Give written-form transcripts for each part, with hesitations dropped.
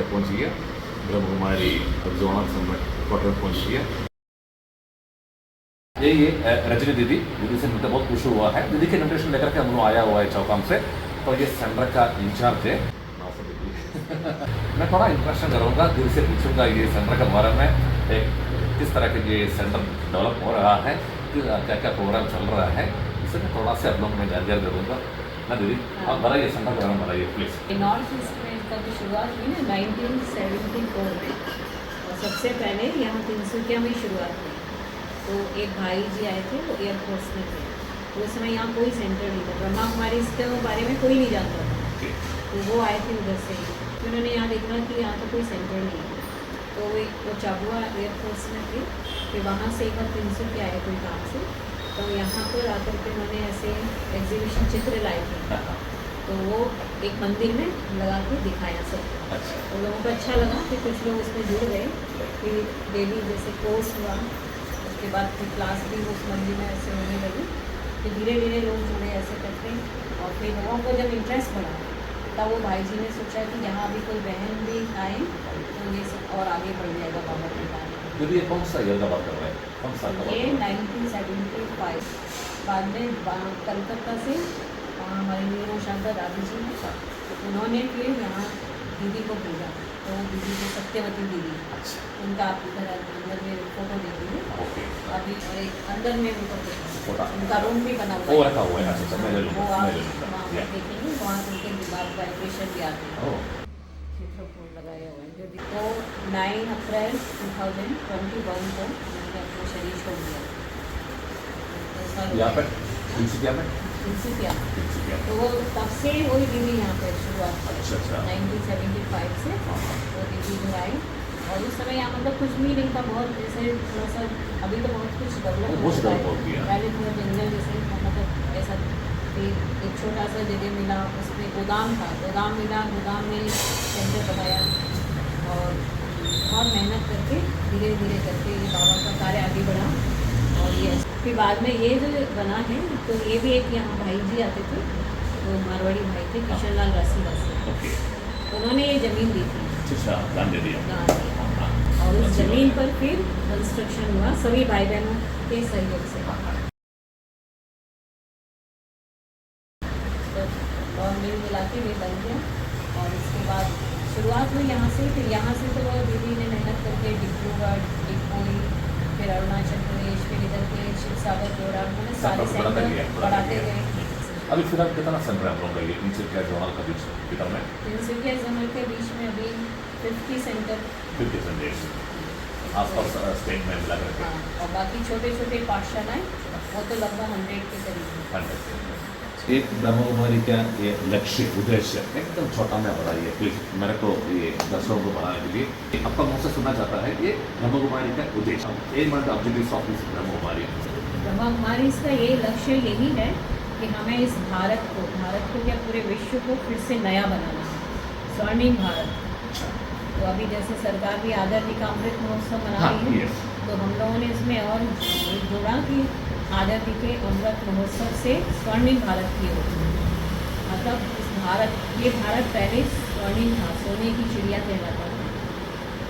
पहुंच गया Brahma Kumari zonal summit quarter पहुंच गया। ये रजनी दीदी से मिलकर बहुत खुश हुआ है। दीदी के इन्विटेशन लेकर के हम लोग आया हुआ है चौकाम से। तो ये सेंटर का इंचार्ज है। मैं थोड़ा इंट्रोडक्शन करूँगा, दिल से पूछूंगा ये सेंटर के बारे में, किस तरह के ये सेंटर डेवलप हो रहा है, क्या क्या प्रोग्राम चल रहा है, इसे मैं थोड़ा से आप लोगों में जानकारी दे दूँगा ना दीदी। आप बताइए सेंटर के बारे में बताइए प्लीज़। नॉर्थ ईस्ट में इसका तो शुरुआत हुई ना 1974 में, और सबसे पहले यहाँ तिनसुकिया में शुरुआत हुई। तो एक भाई जी आए थे, वो एयरफोर्स में थे, तो उस समय यहाँ कोई सेंटर नहीं था, ब्रह्मा कुमारी इसके बारे में कोई नहीं जानता था। तो वो आए थे उधर से, तो उन्होंने यहाँ देखा कि यहाँ तो कोई सेंटर नहीं है। तो वो चाबुआ एयरफोर्स में थे, फिर वहाँ से एक बार तिनसुकिया आए कोई काम से, तो यहाँ पर आकर के उन्होंने ऐसे एग्जीबिशन चित्र लाए थे, तो वो एक मंदिर में लगा के दिखाया सबको। तो लोगों को अच्छा लगा, फिर कुछ लोग उसमें जुड़ गए, फिर डेली जैसे कोर्स हुआ, उसके बाद फिर क्लास भी उस मंदिर में ऐसे होने लगी, फिर धीरे धीरे लोग जुड़े ऐसे करते, और फिर लोगों को जब इंटरेस्ट बढ़ा तब वो भाई जी ने सोचा कि यहाँ अभी कोई बहन भी आए तो ये सब और आगे बढ़ जाएगा बाबा के बारे में। दीदी ये कौन सा ईयर का बात कर रहे हैं, कौन सा ये 1975 बाद में कलकत्ता से हमारे नीरू शांता दादी जी हैं, उन्होंने फिर यहाँ दीदी को भेजा, तो दीदी को सत्यवती दीदी, उनका आप इधर अंदर में फोटो देखिए अभी, और एक अंदर में उनका रूम भी बना हुआ है, वो आप वहाँ पर देखेंगे, वहाँ उनके दिमाग वाइब्रेशन भी आते हैं, चित्रकूट लगाए हुए हैं। तो 9 अप्रैल 2021 को उन्होंने अपना शरीर छोड़ दिया। यहाँ पर तिनसुकिया में, तो वो तब से वही दीदी यहाँ पर शुरुआत की। अच्छा 1975 से वो दीदी जो आई, और उस समय यहाँ मतलब कुछ भी नहीं था, बहुत जैसे थोड़ा सा, अभी तो बहुत कुछ डेवलप हो गया। पहले थोड़ा जंगल जैसे, मतलब ऐसा एक छोटा सा जगह मिला, उसमें गोदाम था, गोदाम मिला, गोदाम में सेंटर बनाया, और बहुत मेहनत करके धीरे धीरे करके ये बाबा का कार्य आगे बढ़ा। और ये फिर बाद में ये जो बना है, तो ये भी एक यहाँ भाई जी आते थे, तो मारवाड़ी भाई थे, किशन लाल रासी, उन्होंने ये ज़मीन दी थी, दान दे दिया, और उस ज़मीन पर फिर कंस्ट्रक्शन हुआ सभी भाई बहनों के सहयोग से, तो और मिल मिला के भी बन गया। और उसके बाद शुरुआत हुई यहाँ से, फिर यहाँ से तो दीदी ने मेहनत करके डिब्रूगढ़, डिगबोई, फिर अरुणाचल प्रदेश, फिर इधर के शिव सागर, जोड़ा, मैंने सारे सेंटर बढ़ाते गए। अभी फिलहाल कितना सेंटर हम लोग का ये तिनसुकिया जोनल का बीच भीतर में, तिनसुकिया जोनल के बीच में अभी 50 सेंटर आसपास स्टेट में मिला करके, और बाकी छोटे छोटे पाठशालाएँ वो तो लगभग 100 के करीब। एक ब्रह्मा कुमारी का ये लक्ष्य उद्देश्य एकदम छोटा में बताइए प्लीज, मेरे को ये दर्शकों को बनाने के लिए आपका मुझसे से सुनना चाहता है, ये ब्रह्मा कुमारी का उद्देश्य, aim and objectives of this Brahma Kumari. Brahma Kumari इसका ये लक्ष्य यही है कि हमें इस भारत को क्या पूरे विश्व को फिर से नया बनाना है, स्वर्णिम भारत। तो अभी जैसे सरकार भी आज़ादी का अमृत महोत्सव मना रही है, तो हम लोगों ने इसमें और जोड़ा कि आज़ादी के अमृत महोत्सव से स्वर्णिम भारत की ओर, मतलब इस ये भारत पहले स्वर्णिम था, सोने की चिड़िया कहलाता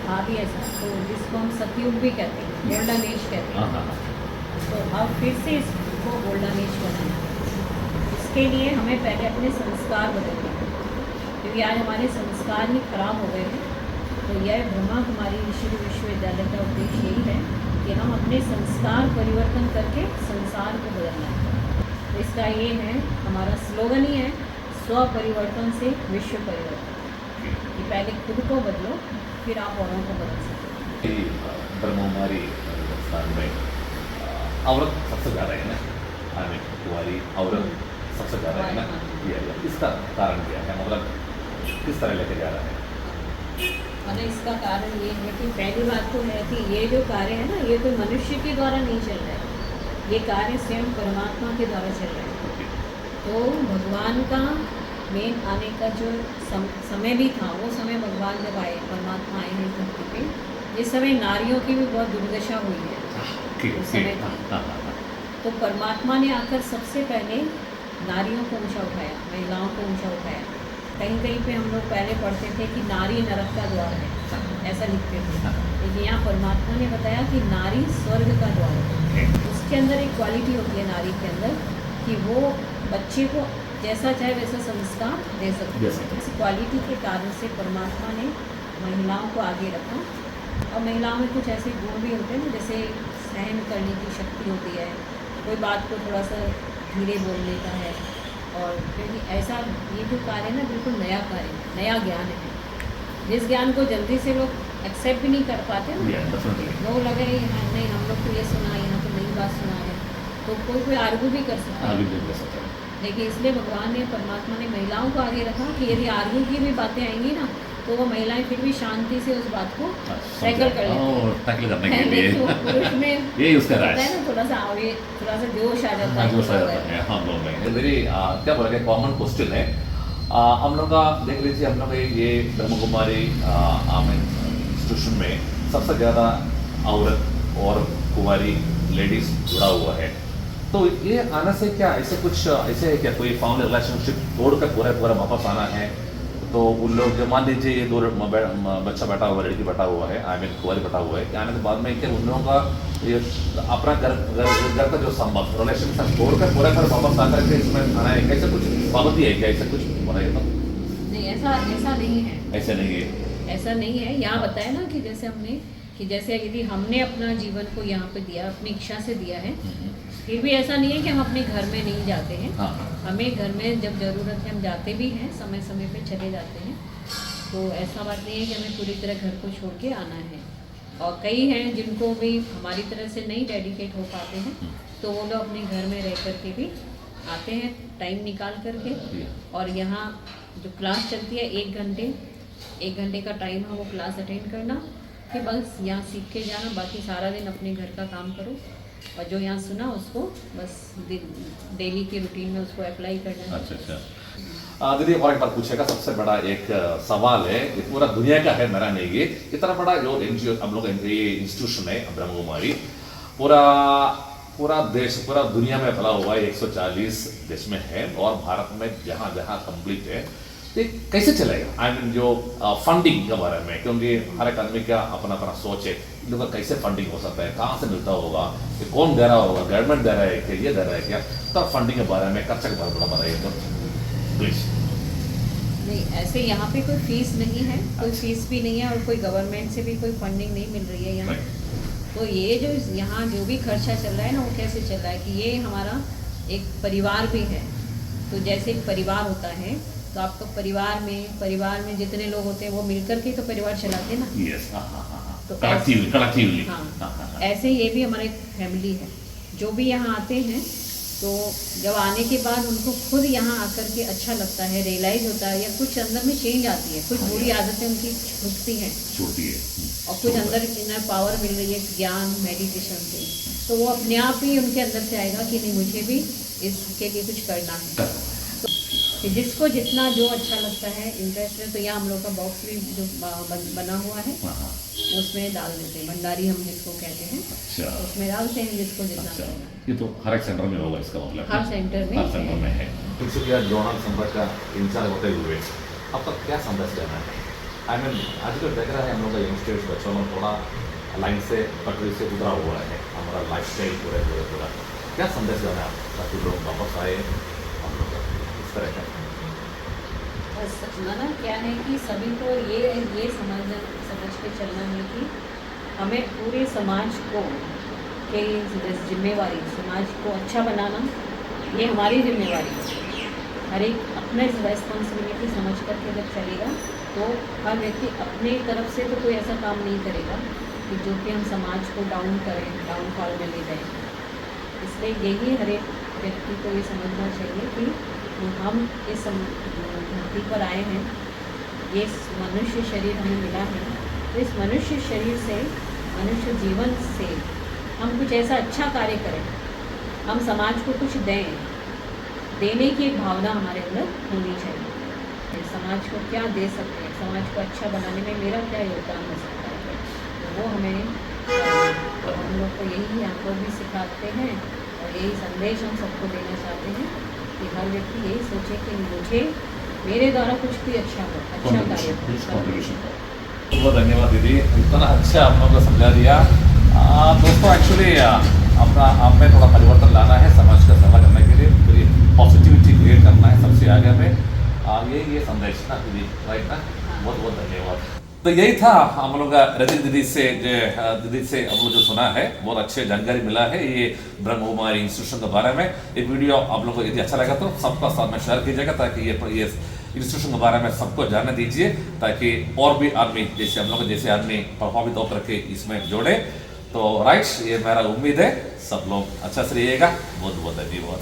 था भी ऐसा, तो जिसको हम सतयुग भी कहते हैं, गोल्डन एज कहते हैं। तो अब फिर से इसको गोल्डन एज बनाना, इसके लिए हमें पहले अपने संस्कार बदलने हैं, क्योंकि आज हमारे संस्कार ही खराब हो गए हैं। तो यह ब्रह्मा कुमारी ऋषि विश्वविद्यालय का उद्देश्य यही है कि हम अपने संस्कार परिवर्तन करके संसार को बदलना है। तो इसका ये है, हमारा स्लोगन ही है, स्व परिवर्तन से विश्व परिवर्तन, कि पहले खुद को बदलो, फिर आप औरों को बदल सकते हैं। ब्रह्मा कुमारी स्थान में औरत सबसे ज़्यादा है ना, कुमारी औरत सबसे ज़्यादा है ना, इसका कारण क्या है, मतलब किस तरह लेके जा रहा है? और इसका कारण ये है कि पहली बात तो है कि ये जो कार्य है ना, ये कोई मनुष्य के द्वारा नहीं चल रहा है, ये कार्य स्वयं परमात्मा के द्वारा चल रहा है। तो भगवान का मेन आने का जो समय भी था, वो समय भगवान जब आए, परमात्मा आए हैं धरती पे, इस समय नारियों की भी बहुत दुर्दशा हुई है उस समय की। तो परमात्मा ने आकर सबसे पहले नारियों को ऊंचा उठाया, महिलाओं को ऊंचा उठाया, कहीं कहीं पे हम लोग पहले पढ़ते थे कि नारी नरक का द्वार है, ऐसा लिखते थे। लेकिन यहाँ परमात्मा ने बताया कि नारी स्वर्ग का द्वार है। उसके अंदर एक क्वालिटी होती है नारी के अंदर कि वो बच्चे को जैसा चाहे वैसा संस्कार दे सकती है। इस क्वालिटी के कारण से परमात्मा ने महिलाओं को आगे रखा। और महिलाओं में कुछ ऐसे गुण भी होते हैं ना, जैसे सहन करने की शक्ति होती है, कोई बात को थोड़ा सा धीरे बोल लेता है। और क्योंकि ऐसा ये जो कार्य है ना, बिल्कुल नया कार्य है, नया ज्ञान है, जिस ज्ञान को जल्दी से लोग एक्सेप्ट भी नहीं कर पाते ना। लोग लगे हाँ नहीं हम लोग तो ये सुना, यहाँ तो नई बात सुना है, तो कोई आर्गू भी कर सकता है। लेकिन इसलिए भगवान ने, परमात्मा ने महिलाओं को आगे रखा कि यदि आर्गू की भी बातें आएंगी ना, तो वो महिलाएं फिर भी शांति से उस बात को टैकल कर टैकल करने के लिए पुरुष में यही उसका राज है ना, थोड़ा सा आवेग, थोड़ा सा जोश आ जाता है। जोश आ जाता है हम लोग में। मेरी क्या बोला कि कॉमन क्वेश्चन है, हम लोग का देख लीजिए, हम लोग ये ब्रह्म कुमारी इंस्टीट्यूशन में सबसे ज़्यादा औरत और कुमारी लेडीज जुड़ा हुआ है। तो ये आने से क्या ऐसे कुछ ऐसे है क्या, कोई फैमिली रिलेशनशिप तोड़कर पूरा वापस आना है? तो उन लोग जो मान लीजिए ये दो बच्चा बैठा हुआ है, लड़की बैठा हुआ है, आई मीन कुंवारी बैठा हुआ है, आने के बाद में क्या उन लोगों का ये अपना घर का जो संबंध रिलेशन तोड़कर पूरा वापस आकर के इसमें आना है? कैसे कुछ पाबंदी है क्या, ऐसा कुछ बनाइए तो? नहीं, ऐसा नहीं है। ऐसा नहीं है, ऐसा नहीं है। यहाँ बताया ना कि जैसे हमने कि जैसे यदि हमने अपना जीवन को यहाँ पे दिया, अपनी इच्छा से दिया है, फिर भी ऐसा नहीं है कि हम अपने घर में नहीं जाते हैं। हमें घर में जब ज़रूरत है हम जाते भी हैं, समय समय पे चले जाते हैं। तो ऐसा बात नहीं है कि हमें पूरी तरह घर को छोड़ के आना है। और कई हैं जिनको भी हमारी तरह से नहीं डेडिकेट हो पाते हैं, तो वो लोग अपने घर में रह कर के भी आते हैं टाइम निकाल करके। और यहाँ जो क्लास चलती है 1 घंटे का टाइम है, वो क्लास अटेंड करना, कि बस यहाँ सीख के जाना, बाकी सारा दिन अपने घर का काम करो और जो यहाँ सुना उसको बस डेली की रूटीन में उसको अप्लाई करना। अच्छा। दीदी और एक बात पूछेगा, सबसे बड़ा एक सवाल है, ये पूरा दुनिया का है, मेरा नहीं, ये इतना बड़ा जो एनजीओ हम लोग ये इंस्टीट्यूशन है ब्रह्म कुमारी, पूरा देश, पूरा दुनिया में फैला हुआ है, 140 देश में है, और भारत में जहाँ जहाँ कंप्लीट है, तो कैसे चलेगा? आई मीन जो फंडिंग के बारे में, क्योंकि हर एक आदमी का अपना अपना सोच है, इन लोगों का कैसे फंडिंग हो सकता है, कहाँ से मिलता होगा, ये कौन दे रहा होगा, गवर्नमेंट दे रहा है क्या, ये दे रहा है क्या? तो फंडिंग के बारे में, खर्चा के बारे में बताइए तो प्लीज। नहीं, ऐसे यहाँ पे कोई फीस नहीं है, कोई फीस भी नहीं है, और कोई गवर्नमेंट से भी कोई फंडिंग नहीं मिल रही है यहाँ। तो ये जो यहाँ जो भी खर्चा चल रहा है ना, वो कैसे चल रहा है कि ये हमारा एक परिवार भी है। तो जैसे एक परिवार होता है, तो आपका परिवार में जितने लोग होते हैं वो मिलकर के तो परिवार चलाते हैं ना। यस, तो कलेक्टिवली। हाँ, ऐसे ये भी हमारे फैमिली है। जो भी यहाँ आते हैं, तो जब आने के बाद उनको खुद यहाँ आकर के अच्छा लगता है, रियलाइज होता है, या कुछ अंदर में चेंज आती है, कुछ बुरी आदतें उनकी छूटती हैं, और कुछ अंदर इनर पावर मिल रही है ज्ञान मेडिटेशन से, तो वो अपने आप ही उनके अंदर से आएगा कि नहीं मुझे भी इसके लिए कुछ करना है। तो जिसको जितना जो अच्छा लगता है, इंटरेस्ट है, तो यहाँ हम लोग का बॉक्स भी जो बना हुआ है उसमें डाल देते हैं, भंडारी हम जिसको कहते हैं। अच्छा। उसमें डालते हैं जिसको जितना करना है। ये तो हर एक सेंटर में होगा, इसका मतलब हर सेंटर में है। प्रिंसिपल जोनल संपर्क का इंचार्ज होते हुए अब तक क्या संदेश देना है? आई मीन आजकल देख रहा है हम लोग का यंगस्टर्स बच्चों में थोड़ा लाइन से पटरी से उतरा हुआ है, हमारा लाइफ स्टाइल पूरा क्या संदेश देना है ताकि लोग वापस आए हम लोग इस तरह का? बस माना क्या है कि सभी को ये समझ के चलना है कि हमें पूरे समाज को के जिम्मेवारी, समाज को अच्छा बनाना ये हमारी जिम्मेवारी है। हर एक अपने रेस्पॉन्सिबिलिटी समझ करके जब चलेगा, तो हर व्यक्ति अपने तरफ से तो कोई ऐसा काम नहीं करेगा कि जो कि हम समाज को डाउन करें, डाउनफॉल में ले जाएं। इसलिए यही हर एक व्यक्ति को ये समझना चाहिए कि हम इस धरती पर आए हैं, ये मनुष्य शरीर हमें मिला है, तो इस मनुष्य शरीर से, मनुष्य जीवन से हम कुछ ऐसा अच्छा कार्य करें, हम समाज को कुछ दें, देने की एक भावना हमारे अंदर होनी चाहिए। समाज को क्या दे सकते हैं, समाज को अच्छा बनाने में मेरा क्या योगदान हो सकता है, तो वो हमें हम लोग को यही यहाँ पर भी सिखाते हैं, और यही संदेश हम सबको देना चाहते हैं कि हर व्यक्ति यही सोचे कि मुझे मेरे द्वारा कुछ भी अच्छा हो, अच्छा कार्य कॉन्ट्रीब्यूशन बहुत धन्यवाद दीदी, इतना अच्छा आप लोगों को समझा दिया। दोस्तों एक्चुअली अपना आप में थोड़ा परिवर्तन लाना है, समाज का सेवा करने के लिए पूरी पॉजिटिविटी क्रिएट करना है सबसे आगे में, ये संदेश ना दीदी, राइट ना? बहुत बहुत धन्यवाद। तो यही था हम लोग रजनी दीदी से हम लोग जो सुना है, बहुत अच्छे जानकारी मिला है ये ब्रह्म कुमारी इंस्टीट्यूशन के बारे में। ये वीडियो आप लोगों को यदि अच्छा लगा तो सबका साथ में शेयर कीजिएगा, ताकि ये इंस्टीट्यूशन के बारे में सबको जानने दीजिए, ताकि और भी आदमी जैसे हम लोग जैसे आदमी प्रभावित होकर के इसमें जोड़े। तो राइट, ये मेरा उम्मीद है सब लोग अच्छा से रहिएगा। बहुत बहुत धन्यवाद।